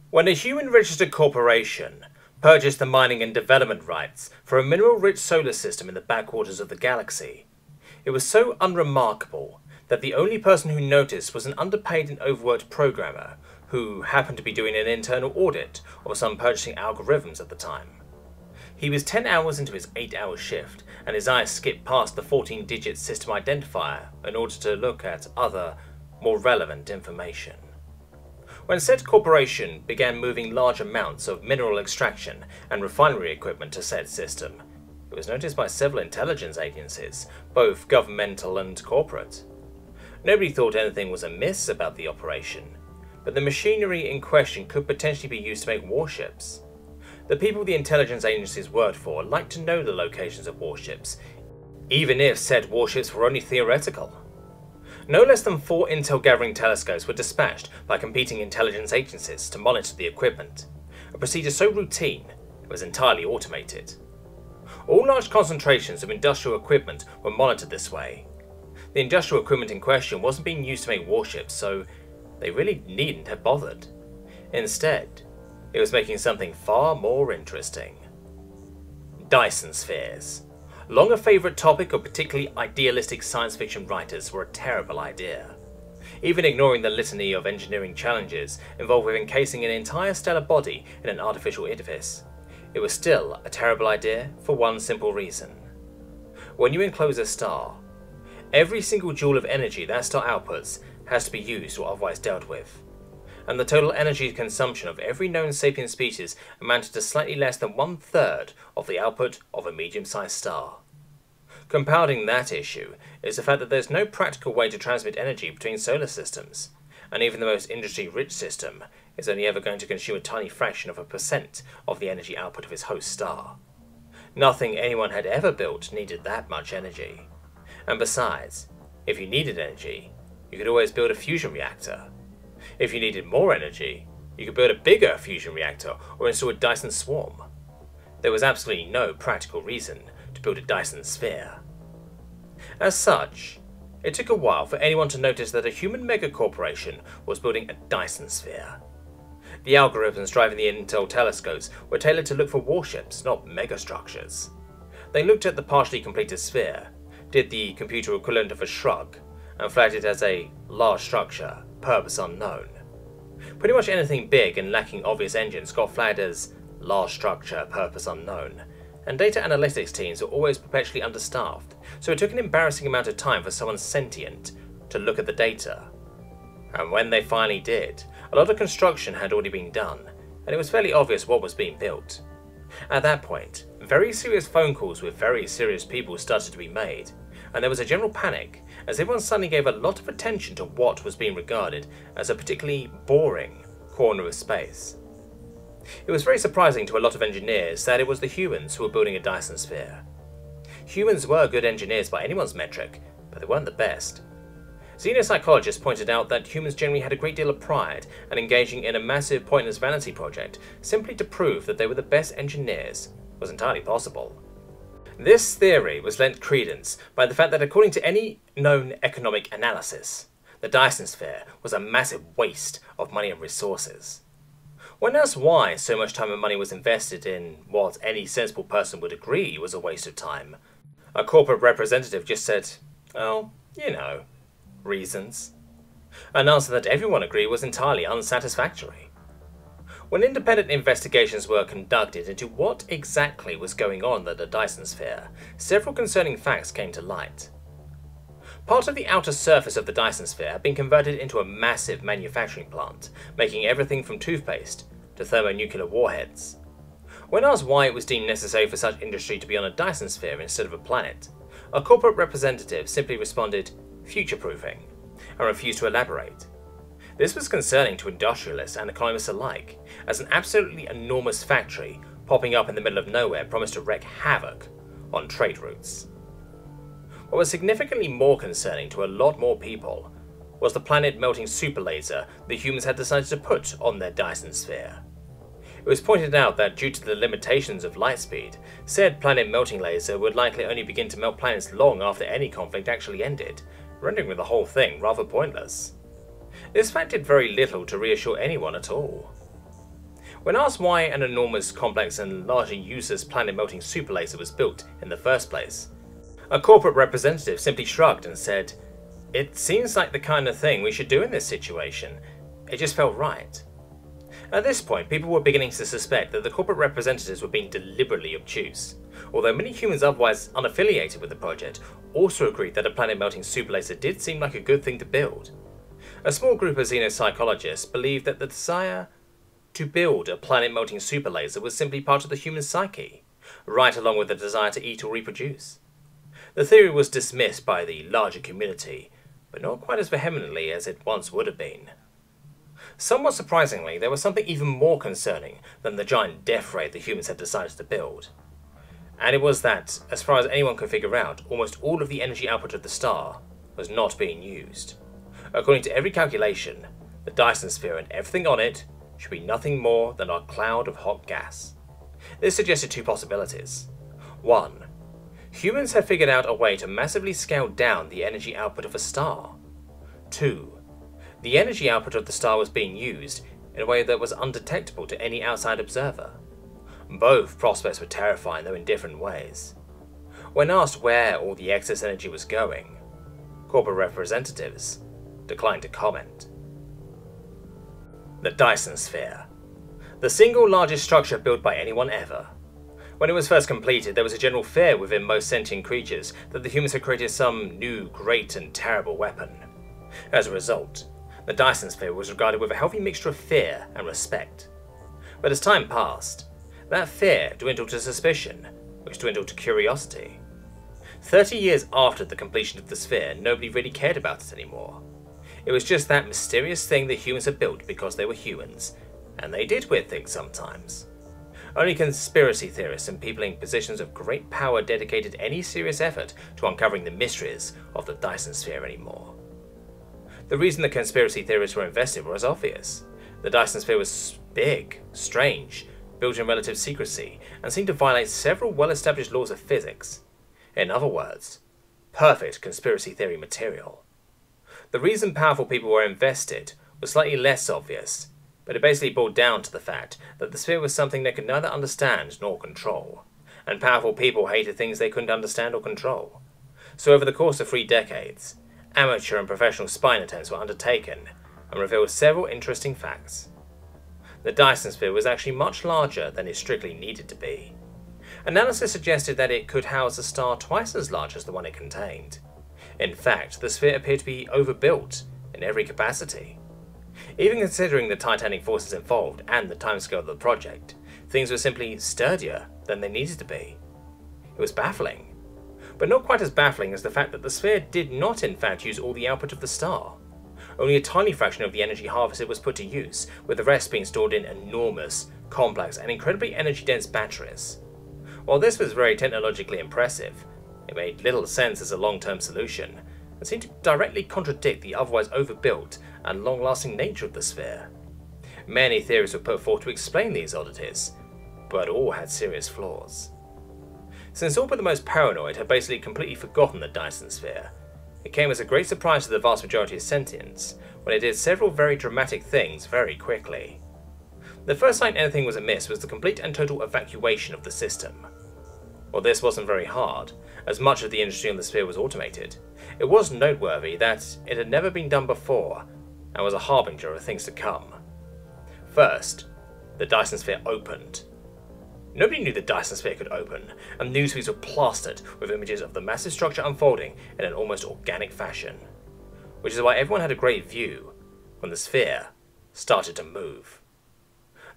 When a human-registered corporation purchased the mining and development rights for a mineral-rich solar system in the backwaters of the galaxy, it was so unremarkable that the only person who noticed was an underpaid and overworked programmer who happened to be doing an internal audit of some purchasing algorithms at the time. He was 10 hours into his 8-hour shift, and his eyes skipped past the 14-digit system identifier in order to look at other, more relevant information. When said corporation began moving large amounts of mineral extraction and refinery equipment to said system, it was noticed by several intelligence agencies, both governmental and corporate. Nobody thought anything was amiss about the operation, but the machinery in question could potentially be used to make warships. The people the intelligence agencies worked for liked to know the locations of warships, even if said warships were only theoretical. No less than 4 intel-gathering telescopes were dispatched by competing intelligence agencies to monitor the equipment, a procedure so routine it was entirely automated. All large concentrations of industrial equipment were monitored this way. The industrial equipment in question wasn't being used to make warships, so they really needn't have bothered. Instead, it was making something far more interesting. Dyson spheres. Long a favourite topic of particularly idealistic science fiction writers, were a terrible idea. Even ignoring the litany of engineering challenges involved with encasing an entire stellar body in an artificial edifice, it was still a terrible idea for one simple reason. When you enclose a star, every single joule of energy that star outputs has to be used or otherwise dealt with, and the total energy consumption of every known sapient species amounted to slightly less than 1/3 of the output of a medium-sized star. Compounding that issue is the fact that there's no practical way to transmit energy between solar systems, and even the most industry-rich system is only ever going to consume a tiny fraction of a percent of the energy output of its host star. Nothing anyone had ever built needed that much energy. And besides, if you needed energy, you could always build a fusion reactor. If you needed more energy, you could build a bigger fusion reactor or install a Dyson swarm. There was absolutely no practical reason to build a Dyson sphere. As such, it took a while for anyone to notice that a human megacorporation was building a Dyson sphere. The algorithms driving the Intel telescopes were tailored to look for warships, not megastructures. They looked at the partially completed sphere, did the computer equivalent of a shrug, and flagged it as a large structure, purpose unknown. Pretty much anything big and lacking obvious engines got flagged as large structure, purpose unknown, and data analytics teams were always perpetually understaffed, so it took an embarrassing amount of time for someone sentient to look at the data. And when they finally did, a lot of construction had already been done, and it was fairly obvious what was being built. At that point, very serious phone calls with very serious people started to be made, and there was a general panic as everyone suddenly gave a lot of attention to what was being regarded as a particularly boring corner of space. It was very surprising to a lot of engineers that it was the humans who were building a Dyson sphere. Humans were good engineers by anyone's metric, but they weren't the best. Xenopsychologists pointed out that humans generally had a great deal of pride and engaging in a massive pointless vanity project simply to prove that they were the best engineers was entirely possible. This theory was lent credence by the fact that according to any known economic analysis, the Dyson sphere was a massive waste of money and resources. When asked why so much time and money was invested in what any sensible person would agree was a waste of time, a corporate representative just said, "Oh, you know, reasons." An answer that everyone agreed was entirely unsatisfactory. When independent investigations were conducted into what exactly was going on at the Dyson sphere, several concerning facts came to light. Part of the outer surface of the Dyson sphere had been converted into a massive manufacturing plant, making everything from toothpaste to thermonuclear warheads. When asked why it was deemed necessary for such industry to be on a Dyson sphere instead of a planet, a corporate representative simply responded, "future-proofing," and refused to elaborate. This was concerning to industrialists and economists alike, as an absolutely enormous factory popping up in the middle of nowhere promised to wreak havoc on trade routes. What was significantly more concerning to a lot more people was the planet-melting super laser the humans had decided to put on their Dyson sphere. It was pointed out that due to the limitations of light speed, said planet-melting laser would likely only begin to melt planets long after any conflict actually ended, rendering the whole thing rather pointless. This fact did very little to reassure anyone at all. When asked why an enormous, complex and largely useless planet-melting super laser was built in the first place, a corporate representative simply shrugged and said, "It seems like the kind of thing we should do in this situation. It just felt right." At this point, people were beginning to suspect that the corporate representatives were being deliberately obtuse, although many humans otherwise unaffiliated with the project also agreed that a planet-melting super laser did seem like a good thing to build. A small group of xenopsychologists believed that the desire to build a planet-melting super laser was simply part of the human psyche, right along with the desire to eat or reproduce. The theory was dismissed by the larger community, but not quite as vehemently as it once would have been. Somewhat surprisingly, there was something even more concerning than the giant death ray the humans had decided to build. And it was that, as far as anyone could figure out, almost all of the energy output of the star was not being used. According to every calculation, the Dyson sphere and everything on it should be nothing more than a cloud of hot gas. This suggested two possibilities. One, humans had figured out a way to massively scale down the energy output of a star. Two, the energy output of the star was being used in a way that was undetectable to any outside observer. Both prospects were terrifying, though in different ways. When asked where all the excess energy was going, corporate representatives declined to comment. The Dyson Sphere. The single largest structure built by anyone ever. When it was first completed, there was a general fear within most sentient creatures that the humans had created some new, great and terrible weapon. As a result, the Dyson Sphere was regarded with a healthy mixture of fear and respect. But as time passed, that fear dwindled to suspicion, which dwindled to curiosity. 30 years after the completion of the sphere, nobody really cared about it anymore. It was just that mysterious thing that humans had built because they were humans, and they did weird things sometimes. Only conspiracy theorists and people in positions of great power dedicated any serious effort to uncovering the mysteries of the Dyson Sphere anymore. The reason the conspiracy theorists were invested was obvious. The Dyson Sphere was big, strange, built in relative secrecy, and seemed to violate several well-established laws of physics. In other words, perfect conspiracy theory material. The reason powerful people were invested was slightly less obvious, but it basically boiled down to the fact that the sphere was something they could neither understand nor control, and powerful people hated things they couldn't understand or control. So over the course of 3 decades, amateur and professional spying attempts were undertaken and revealed several interesting facts. The Dyson Sphere was actually much larger than it strictly needed to be. Analysis suggested that it could house a star twice as large as the one it contained. In fact, the sphere appeared to be overbuilt in every capacity. Even considering the titanic forces involved and the timescale of the project, things were simply sturdier than they needed to be. It was baffling, but not quite as baffling as the fact that the sphere did not in fact use all the output of the star. Only a tiny fraction of the energy harvested was put to use, with the rest being stored in enormous, complex and incredibly energy-dense batteries. While this was very technologically impressive, it made little sense as a long-term solution, and seemed to directly contradict the otherwise overbuilt and long-lasting nature of the sphere. Many theories were put forth to explain these oddities, but all had serious flaws. Since all but the most paranoid had basically completely forgotten the Dyson Sphere, it came as a great surprise to the vast majority of sentients when it did several very dramatic things very quickly. The first sign anything was amiss was the complete and total evacuation of the system. While this wasn't very hard, as much of the industry on the sphere was automated, it was noteworthy that it had never been done before and was a harbinger of things to come. First, the Dyson Sphere opened. Nobody knew the Dyson Sphere could open, and newsfeeds were plastered with images of the massive structure unfolding in an almost organic fashion, which is why everyone had a great view when the sphere started to move.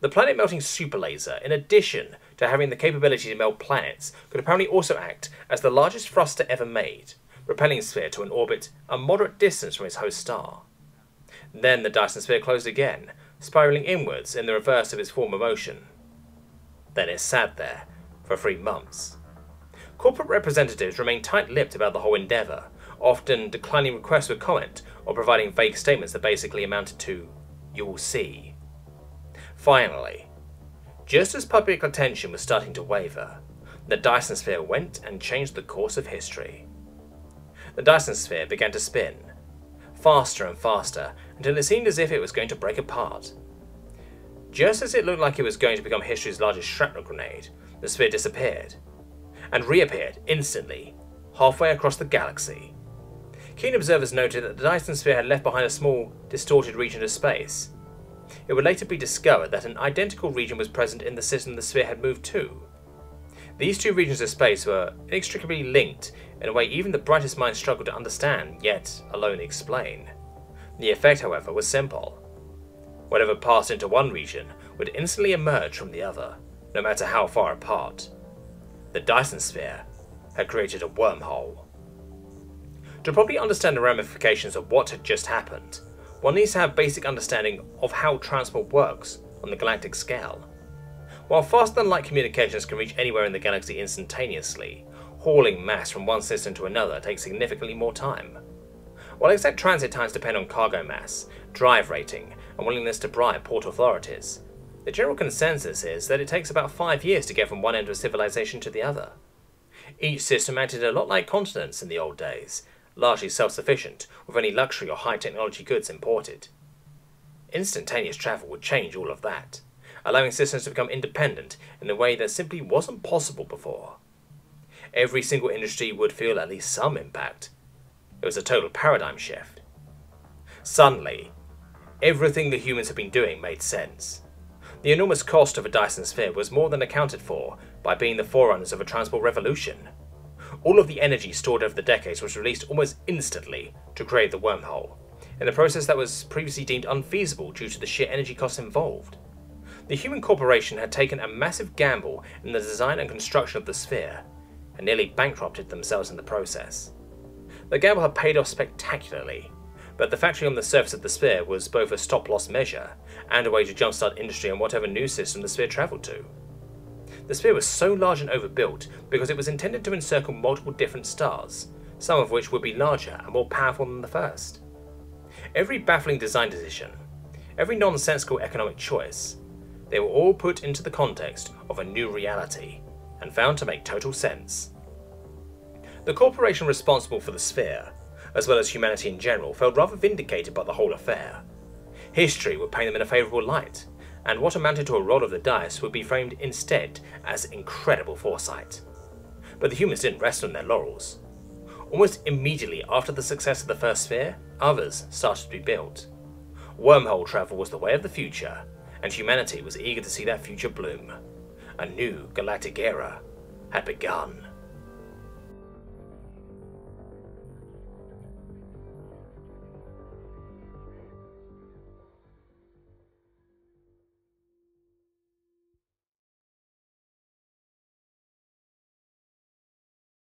The planet-melting super laser, in addition to having the capability to melt planets, could apparently also act as the largest thruster ever made, propelling the sphere to an orbit a moderate distance from its host star. Then the Dyson Sphere closed again, spiraling inwards in the reverse of its former motion. Then it sat there for 3 months. Corporate representatives remained tight-lipped about the whole endeavour, often declining requests for comment or providing vague statements that basically amounted to, "You'll see." Finally, just as public attention was starting to waver, the Dyson Sphere went and changed the course of history. The Dyson Sphere began to spin, faster and faster, until it seemed as if it was going to break apart. Just as it looked like it was going to become history's largest shrapnel grenade, the sphere disappeared, and reappeared instantly, halfway across the galaxy. Keen observers noted that the Dyson sphere had left behind a small, distorted region of space. It would later be discovered that an identical region was present in the system the sphere had moved to. These two regions of space were inextricably linked in a way even the brightest minds struggled to understand, yet alone explain. The effect, however, was simple. Whatever passed into one region would instantly emerge from the other, no matter how far apart. The Dyson sphere had created a wormhole. To properly understand the ramifications of what had just happened, one needs to have basic understanding of how transport works on the galactic scale. While faster-than-light communications can reach anywhere in the galaxy instantaneously, hauling mass from one system to another takes significantly more time. While exact transit times depend on cargo mass, drive rating, and willingness to bribe port authorities, the general consensus is that it takes about 5 years to get from one end of civilization to the other. Each system acted a lot like continents in the old days, largely self-sufficient, with any luxury or high-technology goods imported. Instantaneous travel would change all of that, allowing systems to become independent in a way that simply wasn't possible before. Every single industry would feel at least some impact. It was a total paradigm shift. Suddenly, everything the humans had been doing made sense. The enormous cost of a Dyson sphere was more than accounted for by being the forerunners of a transport revolution. All of the energy stored over the decades was released almost instantly to create the wormhole, in a process that was previously deemed unfeasible due to the sheer energy costs involved. The human corporation had taken a massive gamble in the design and construction of the sphere, and nearly bankrupted themselves in the process. The gamble had paid off spectacularly, but the factory on the surface of the sphere was both a stop-loss measure and a way to jumpstart industry on whatever new system the sphere travelled to. The sphere was so large and overbuilt because it was intended to encircle multiple different stars, some of which would be larger and more powerful than the first. Every baffling design decision, every nonsensical economic choice, they were all put into the context of a new reality and found to make total sense. The corporation responsible for the sphere, as well as humanity in general, felt rather vindicated by the whole affair. History would paint them in a favourable light, and what amounted to a roll of the dice would be framed instead as incredible foresight. But the humans didn't rest on their laurels. Almost immediately after the success of the first sphere, others started to be built. Wormhole travel was the way of the future, and humanity was eager to see that future bloom. A new galactic era had begun.